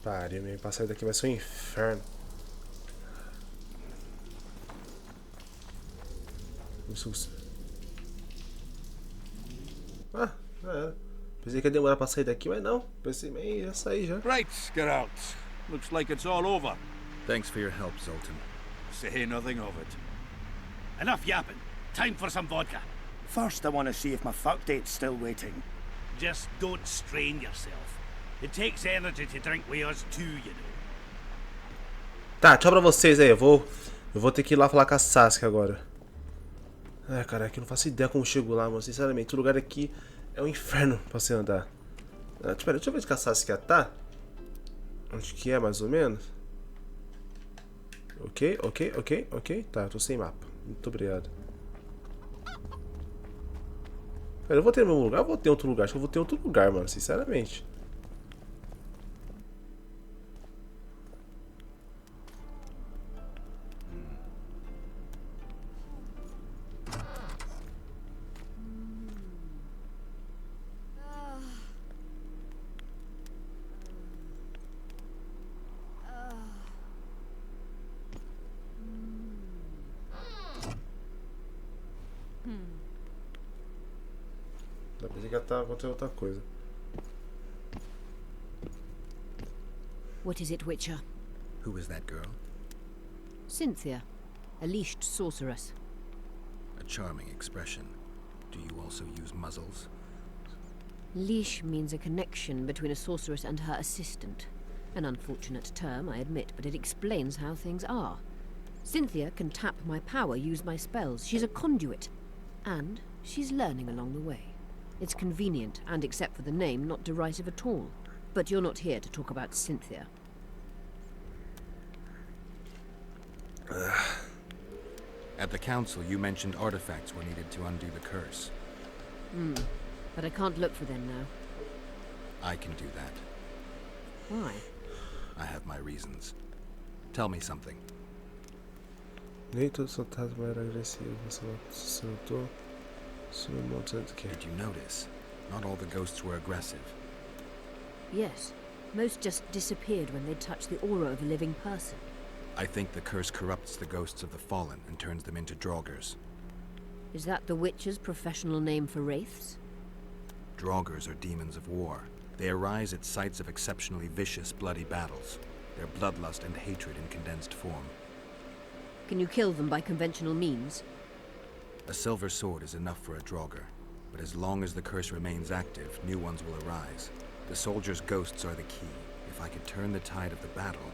pariu, meu. Passar daqui vai ser um inferno. Ah, pensei que ia demorar pra sair daqui, mas não. Pensei, meio ia sair já. Right, Geralt. Looks like it's all over. Thanks for your help, Zoltan. Say nothing of it. Enough yapping. Time for some vodka. First, I want to see if my fuck date's still waiting. Just don't strain yourself. It takes energy to drink with us too, you know. Tá, tchau pra vocês aí. Eu vou ter que ir lá falar com a Sasuke agora. Ai, caraca, eu não faço ideia como chego lá, mano. Sinceramente, o lugar aqui é um inferno pra você andar. Espera, deixa eu ver onde que a Sasuke tá. Onde que é, mais ou menos? Ok. Tá, eu tô sem mapa. Muito obrigado. Pera, eu vou ter no mesmo lugar ou vou ter em outro lugar? Acho que eu vou ter em outro lugar, mano, sinceramente. Eu pensei que tá acontecendo outra coisa. What is it, Witcher? Who is that girl? Cynthia, a leashed sorceress. A charming expression. Do you also use muzzles? Leash means a connection between a sorceress and her assistant. An unfortunate term, I admit, but it explains how things are. Cynthia can tap my power, use my spells. She's a conduit. And she's learning along the way. It's convenient, and except for the name, not derisive at all. But you're not here to talk about Cynthia. At the council, you mentioned artifacts were needed to undo the curse. But I can't look for them now. I can do that. Why? I have my reasons. Tell me something. Nem todo fantasma era agressivo. Você notou? Did you notice? Not all the ghosts were aggressive. Yes. Most just disappeared when they touched the aura of a living person. I think the curse corrupts the ghosts of the fallen and turns them into draugrs. Is that the Witcher's professional name for wraiths? Draugrs are demons of war. They arise at sites of exceptionally vicious, bloody battles. Their bloodlust and hatred in condensed form. Can you kill them by conventional means? A silver sword is enough for a draugr, but as long as the curse remains active, new ones will arise. The soldiers' ghosts are the key. If I could turn the tide of the battle...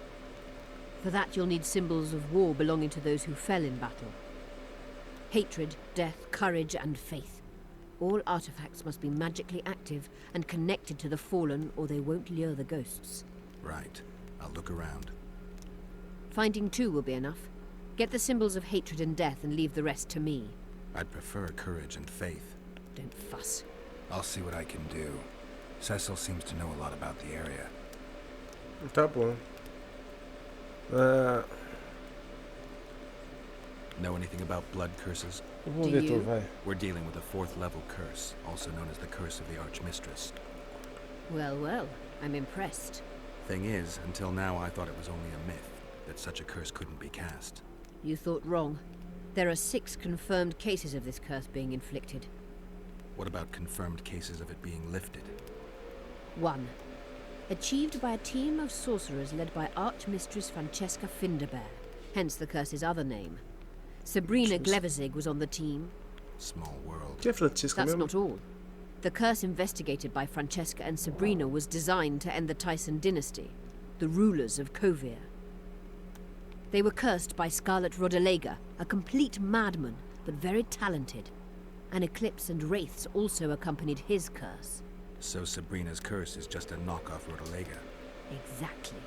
For that you'll need symbols of war belonging to those who fell in battle. Hatred, death, courage, and faith. All artifacts must be magically active and connected to the fallen, or they won't lure the ghosts. Right. I'll look around. Finding two will be enough. Get the symbols of hatred and death and leave the rest to me. I'd prefer courage and faith. Don't fuss. I'll see what I can do. Cecil seems to know a lot about the area. Tá bom. Know anything about blood curses? Vamos ver, tu vai. We're dealing with a 4th level curse, also known as the Curse of the Archmistress. Well, I'm impressed. Thing is, until now I thought it was only a myth, that such a curse couldn't be cast. You thought wrong. There are 6 confirmed cases of this curse being inflicted. What about confirmed cases of it being lifted? 1. Achieved by a team of sorcerers led by Archmistress Francesca Finderbear, hence the curse's other name. Sabrina Glevizig was on the team. Small world. Que é Francisca That's mesmo? not all. The curse investigated by Francesca and Sabrina was designed to end the Tyson dynasty, the rulers of Kovir. They were cursed by Scarlet Rodalega, a complete madman, but very talented. An eclipse and wraiths also accompanied his curse. So Sabrina's curse is just a knockoff Rodalega. Exactly.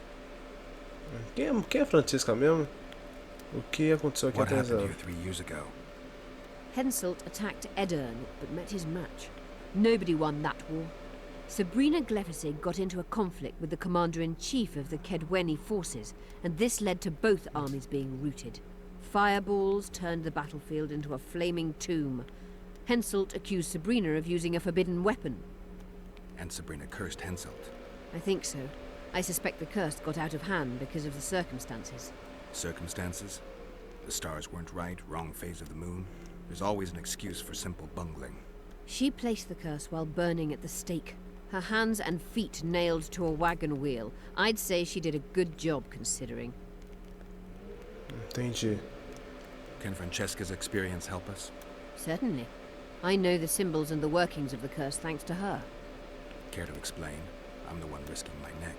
Quem é Francisca mesmo? O que aconteceu aqui What atrás happened dela? here 3 years ago? Henselt attacked Edern, but met his match. Nobody won that war. Sabrina Glevizig got into a conflict with the commander-in-chief of the Kedweni forces, and this led to both armies being routed. Fireballs turned the battlefield into a flaming tomb. Henselt accused Sabrina of using a forbidden weapon. And Sabrina cursed Henselt. I think so. I suspect the curse got out of hand because of the circumstances. Circumstances? The stars weren't right, wrong phase of the moon. There's always an excuse for simple bungling. She placed the curse while burning at the stake. Her hands and feet nailed to a wagon wheel. I'd say she did a good job, considering. Entendi. Can Francesca's experience help us? Certainly. I know the symbols and the workings of the curse thanks to her. Care to explain? I'm the one risking my neck.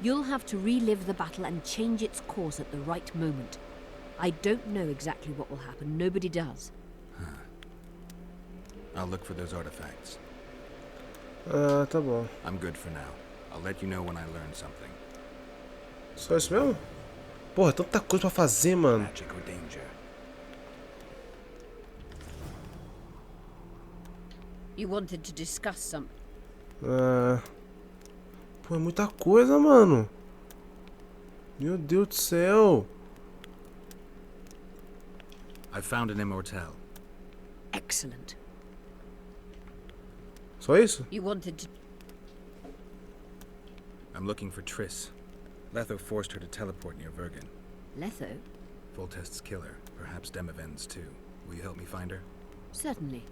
You'll have to relive the battle and change its course at the right moment. I don't know exactly what will happen. Nobody does. I'll look for those artifacts. Ah, tá bom. I'm good for now. I'll let you know when I learn something. Só isso mesmo? Porra, tanta coisa pra fazer, mano. Magic or danger? You wanted to discuss something. Ah. Pô, é muita coisa, mano. Meu Deus do céu. I found an immortal. Excellent. Só isso? You wanted to... I'm looking for Triss. Letho forced her to teleport near Vergen. Letho? Voltest's killer. Perhaps Demavend's too. Will you help me find her? Certainly.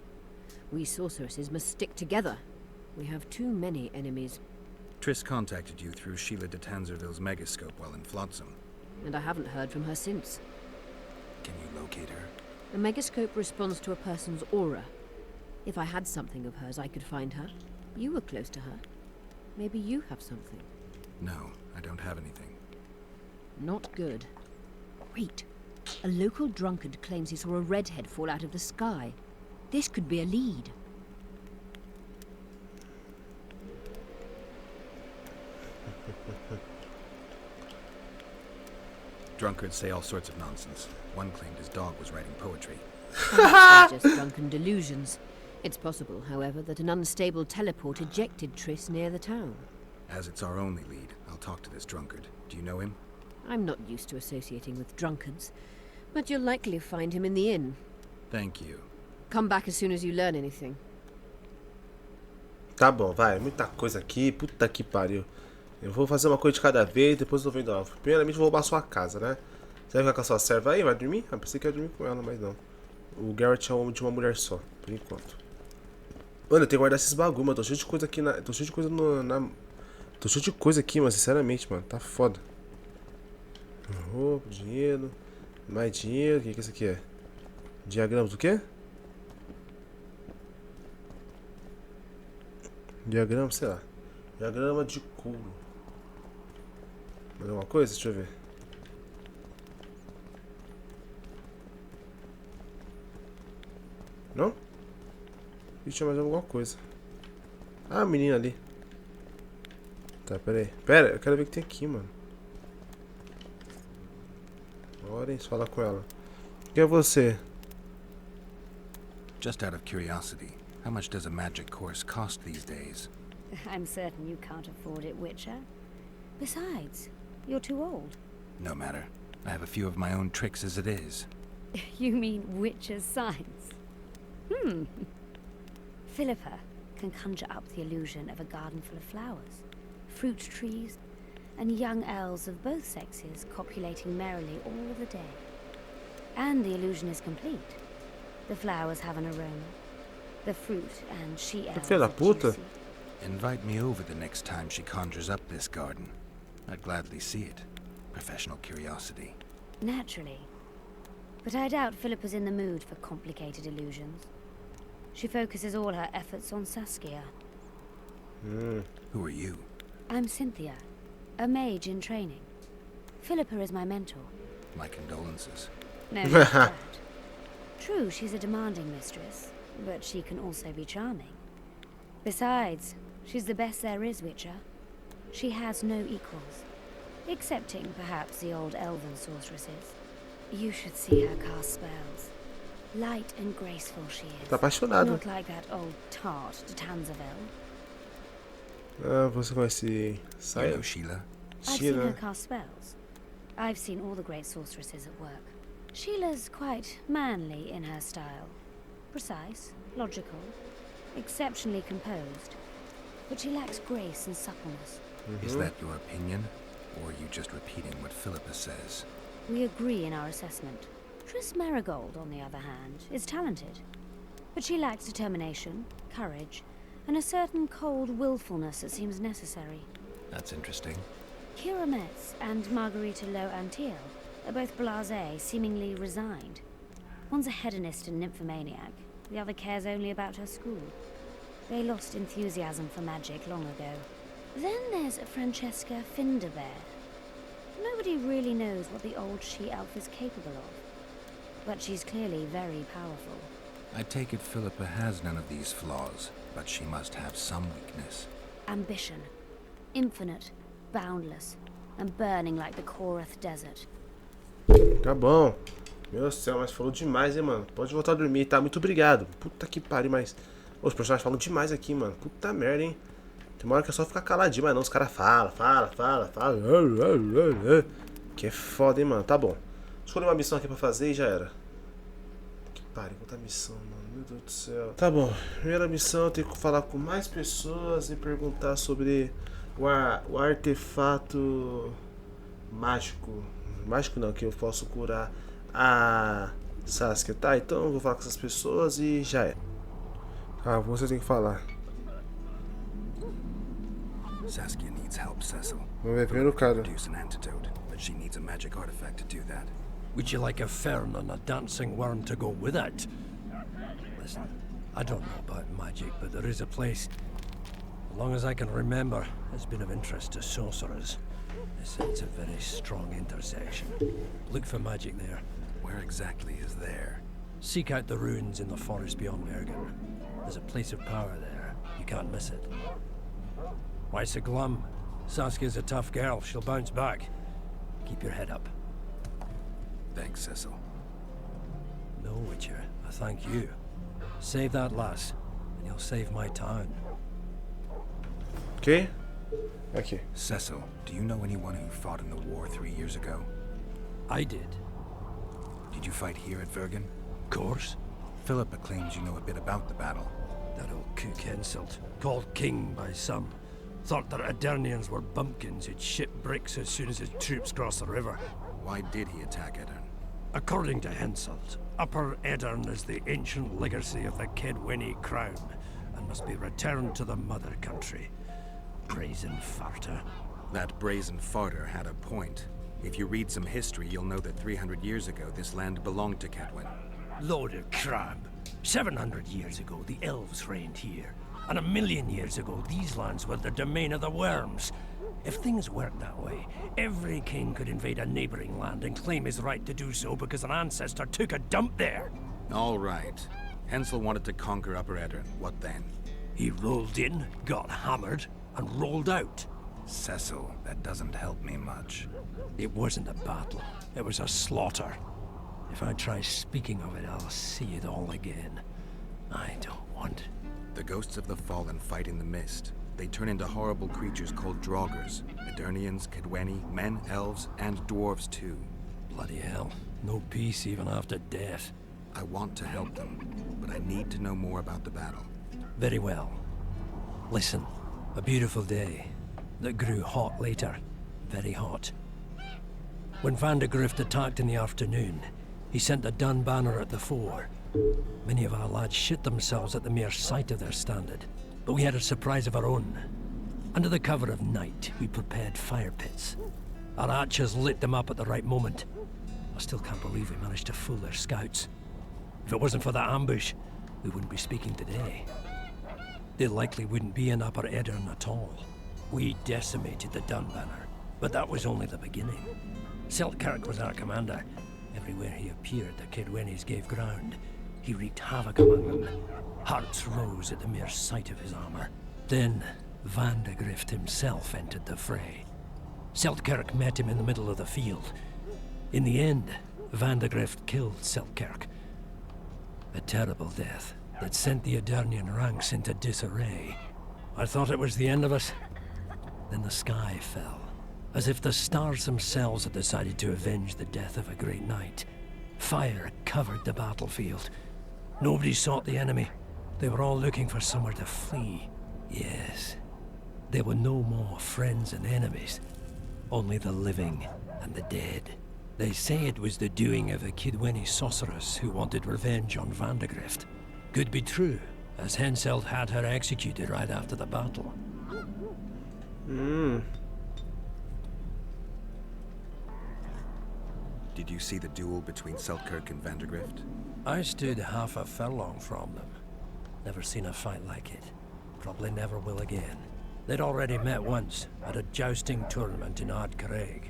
We sorceresses must stick together. We have too many enemies, Triss contacted you through Sheila de Tanzerville's megascope while in Flotsam. and I haven't heard from her since. Can you locate her? A megascope responds to a person's aura. If I had something of hers, I could find her. You were close to her. Maybe you have something. No, I don't have anything. Not good. Wait. A local drunkard claims he saw a redhead fall out of the sky. This could be a lead. Drunkards say all sorts of nonsense. One claimed his dog was writing poetry. Perhaps they're just drunken delusions. It's possible, however, that an unstable teleport ejected Triss near the town. As it's our only lead, I'll talk to this drunkard. Do you know him? I'm not used to associating with drunkards, but you'll likely find him in the inn. Thank you. Come back as soon as you learn anything. Tá bom, vai. Muita coisa aqui. Puta que pariu. Eu vou fazer uma coisa de cada vez, depois eu tô vendo. Ó, primeiramente eu vou roubar a sua casa, né? Você vai ficar com a sua serva aí? Vai dormir? Ah, pensei que ia dormir com ela, mas não. O Garrett é um homem de uma mulher só, por enquanto. Mano, eu tenho que guardar esses bagulho, mano. Tô cheio de coisa aqui na... Tô cheio de coisa Tô cheio de coisa aqui, mano. Sinceramente, mano. Tá foda. Roupa, dinheiro. Mais dinheiro. O que isso aqui é? Diagramas do quê? Diagrama, sei lá. Diagrama de couro. Mais alguma coisa? Deixa eu ver. Não? Tinha mais alguma coisa. Ah, a menina ali. Tá, pera aí. Pera, eu quero ver o que tem aqui, mano. Lawrence, fala com ela. Quem é você? Just out of curiosity, how much does a magic course cost these days? I'm certain you can't afford it, Witcher. Besides, you're too old. No matter. I have a few of my own tricks as it is. You mean Witcher's signs? Philippa can conjure up the illusion of a garden full of flowers, fruit trees, and young elves of both sexes copulating merrily all the day. And the illusion is complete. The flowers have an aroma. The fruit and she-elves filha da are puta. juicy. Invite me over the next time she conjures up this garden. I'd gladly see it. Professional curiosity. Naturally. But I doubt Philippa's in the mood for complicated illusions. She focuses all her efforts on Saskia. Who are you? I'm Cynthia, a mage in training. Philippa is my mentor. My condolences. No need for that. True, she's a demanding mistress, but she can also be charming. Besides, she's the best there is, Witcher. She has no equals, excepting perhaps the old elven sorceresses. You should see her cast spells. Light and graceful she is. Tá apaixonado. Not like that old tart de Tanzerville. Ah, você conhece You Sai? know Sheila? I've seen her Sheila. cast spells. I've seen all the great sorceresses at work. Sheila's quite manly in her style. Precise, logical, exceptionally composed. but she lacks grace and suppleness. Is that your opinion? Or are you just repeating what Philippa says? We agree in our assessment. Tris Marigold, on the other hand, is talented, but she lacks determination, courage, and a certain cold willfulness that seems necessary. That's interesting. Kira Metz and Margarita Lo Antiel are both blasé, seemingly resigned. One's a hedonist and nymphomaniac, the other cares only about her school. They lost enthusiasm for magic long ago. Then there's Francesca Finderbear. Nobody really knows what the old she-elf is capable of, but she's clearly very powerful. I take it Philippa has none of these flaws, but she must have some weakness. Ambition. Infinite, boundless, and burning like the Korath Desert. Tá bom. Meu céu, mas falou demais, hein, mano. Pode voltar a dormir, tá? Muito obrigado. Puta que pariu, mas... Os personagens falam demais aqui, mano. Puta merda, hein. Tem uma hora que é só ficar caladinho, mas não, os caras falam. Que é foda, hein, mano. Tá bom. Escolhi uma missão aqui pra fazer e já era. Que pariu, quanta missão, mano. Meu Deus do céu. Tá bom. Primeira missão, eu tenho que falar com mais pessoas e perguntar sobre o artefato mágico. Mágico não, que eu posso curar a Saskia, tá? Então eu vou falar com essas pessoas e já é. Ah, você tem que falar. Saskia needs help, Cecil. Vamos ver primeiro o cara. Produce an antidote, but she needs a magic artifact to do that. Would you like a fern and a dancing worm to go with it? Listen, I don't know about magic, but there is a place, as long as I can remember, has been of interest to sorcerers. It's a very strong intersection. Look for magic there. Where exactly is there? Seek out the ruins in the forest beyond Bergen. There's a place of power there. You can't miss it. Why so glum? Saskia's a tough girl. She'll bounce back. Keep your head up. Thanks, Cecil. No, Witcher. I thank you. Save that lass, and you'll save my town. Ok? Aqui. Cecil, do you know anyone who fought in the war 3 years ago? I did. Did you fight here at Bergen? Of course. Philippa claims you know a bit about the battle. That old cook insult, called king by some, thought that Adernians were bumpkins who'd ship bricks as soon as his troops crossed the river. Why did he attack Edirn? According to Henselt, Upper Edirn is the ancient legacy of the Kedwenny crown and must be returned to the mother country. Brazen farter. That brazen farter had a point. If you read some history, you'll know that 300 years ago, this land belonged to Kedwen. Load of crab. 700 years ago, the elves reigned here. And 1,000,000 years ago, these lands were the domain of the worms. If things worked that way, every king could invade a neighboring land and claim his right to do so because an ancestor took a dump there. All right. Hensel wanted to conquer Upper Edirn. What then? He rolled in, got hammered, and rolled out. Cecil, that doesn't help me much. It wasn't a battle. It was a slaughter. If I try speaking of it, I'll see it all again. I don't want... The ghosts of the fallen fight in the mist. They turn into horrible creatures called Draugrs. Edirnians, Kedwenny, men, elves, and dwarves too. Bloody hell. No peace even after death. I want to help them, but I need to know more about the battle. Very well. Listen, a beautiful day that grew hot later. Very hot. When Van de Grift attacked in the afternoon, he sent a dun banner at the fore. Many of our lads shit themselves at the mere sight of their standard, but we had a surprise of our own. Under the cover of night, we prepared fire pits. Our archers lit them up at the right moment. I still can't believe we managed to fool their scouts. If it wasn't for that ambush, we wouldn't be speaking today. They likely wouldn't be in Upper Edirn at all. We decimated the Dun banner, but that was only the beginning. Seltkirk was our commander. Everywhere he appeared, the Kedwennies gave ground. He wreaked havoc among them. Hearts rose at the mere sight of his armor. Then, Van de Grift himself entered the fray. Seltkirk met him in the middle of the field. In the end, Van de Grift killed Seltkirk. A terrible death that sent the Adernian ranks into disarray. I thought it was the end of us. Then the sky fell, as if the stars themselves had decided to avenge the death of a great knight. Fire covered the battlefield. Nobody sought the enemy. They were all looking for somewhere to flee. Yes, There were no more friends and enemies, only the living and the dead. They say it was the doing of a Kidweni sorceress who wanted revenge on Vandegrift. Could be true, as Henselt had her executed right after the battle. Did you see the duel between Selkirk and Vandegrift? I stood half a furlong from them. Never seen a fight like it. Probably never will again. They'd already met once, at a jousting tournament in Ardcarreg.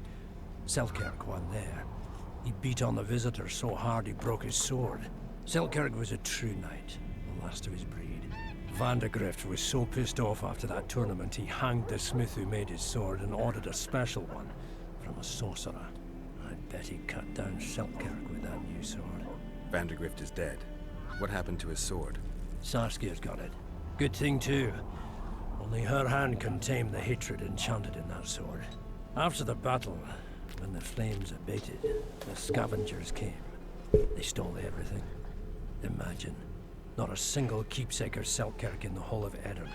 Selkirk won there. He beat on the visitor so hard he broke his sword. Selkirk was a true knight, the last of his breed. Vandegrift was so pissed off after that tournament he hanged the smith who made his sword and ordered a special one from a sorcerer. I bet he cut down Selkirk with that new sword. Vandegrift is dead. What happened to his sword? Saskia's got it. Good thing too. Only her hand can tame the hatred enchanted in that sword. After the battle, when the flames abated, the scavengers came. They stole everything. Imagine, not a single keepsake of Selkirk in the whole of Edirn.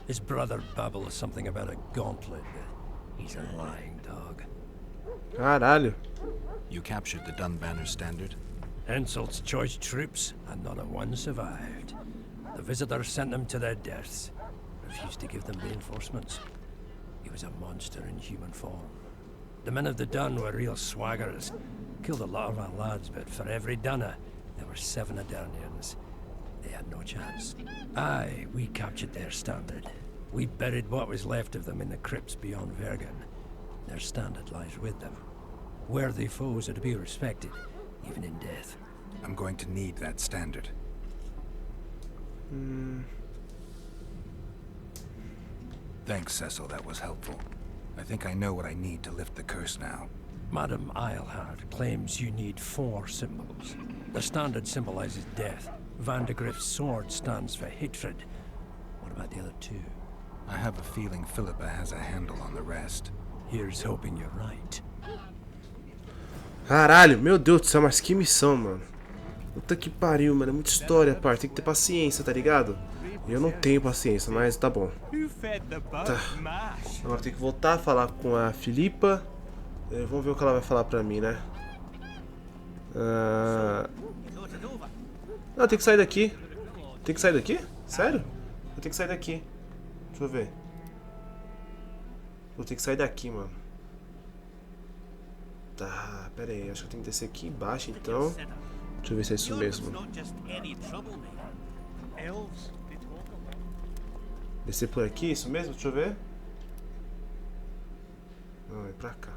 His brother babbled something about a gauntlet, but he's a lying dog. Caralho. You captured the Dunbanner standard? Henselt's choice troops, and not a one survived. The visitors sent them to their deaths. Refused to give them reinforcements. He was a monster in human form. The men of the Dun were real swaggerers. Killed a lot of our lads, but for every Dunner, there were 7 Adarnians. They had no chance. Aye, we captured their standard. We buried what was left of them in the crypts beyond Vergen. Their standard lies with them. Worthy foes are to be respected, even in death. I'm going to need that standard. Thanks, Cecil, that was helpful. I think I know what I need to lift the curse now. Madame Eilhard claims you need 4 symbols. The standard symbolizes death. Vandegrift's sword stands for hatred. What about the other 2? I have a feeling Philippa has a handle on the rest. Here's hoping you're right. Caralho, meu Deus do céu, mas que missão, mano. Puta que pariu, mano. É muita história, par. Tem que ter paciência, tá ligado? Eu não tenho paciência, mas tá bom. Tá. Agora tem que voltar a falar com a Filipa. Vamos ver o que ela vai falar pra mim, né? Não, tem que sair daqui. Tem que sair daqui? Sério? Eu tenho que sair daqui. Deixa eu ver. Vou ter que sair daqui, mano. Tá, pera aí. Acho que eu tenho que descer aqui embaixo, então. Deixa eu ver se é isso mesmo. Descer por aqui, isso mesmo? Deixa eu ver. Não, é pra cá.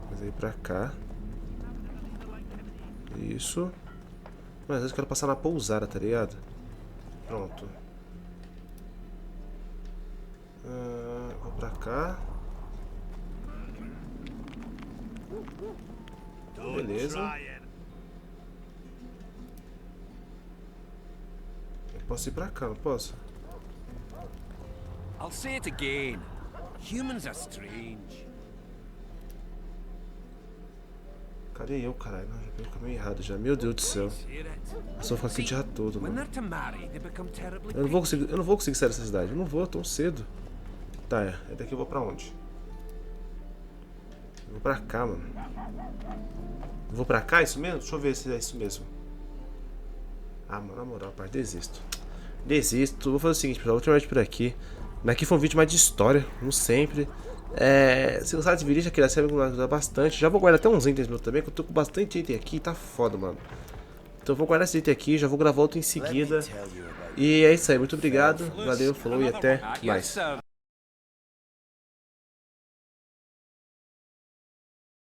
Mas aí pra cá. Isso. Mas às vezes eu quero passar na pousada, tá ligado? Pronto. Vou pra cá. Beleza. Eu posso ir pra cá, não posso? I'll say it again. Humans are strange. Cadê eu, caralho? Não, já peguei o caminho errado já. Meu Deus do céu. Eu só fico aqui o dia todo, When mano. they're to marry, they become terribly Eu não vou conseguir sair dessa cidade. Eu não vou tão cedo. Tá, é daqui eu vou pra onde? Eu vou pra cá, mano. Eu vou pra cá, isso mesmo? Deixa eu ver se é isso mesmo. Ah, mano, na moral, parte, desisto. Desisto. Vou fazer o seguinte, pessoal. Vou terminar por aqui. Daqui foi um vídeo mais de história, como sempre. Se gostar desse vídeo, já queria saber, me ajudar bastante. Já vou guardar até uns itens meu também, que eu tô com bastante item aqui. Tá foda, mano. Então eu vou guardar esse item aqui, já vou gravar outro em seguida. E é isso aí, muito obrigado. Valeu, falou e até mais.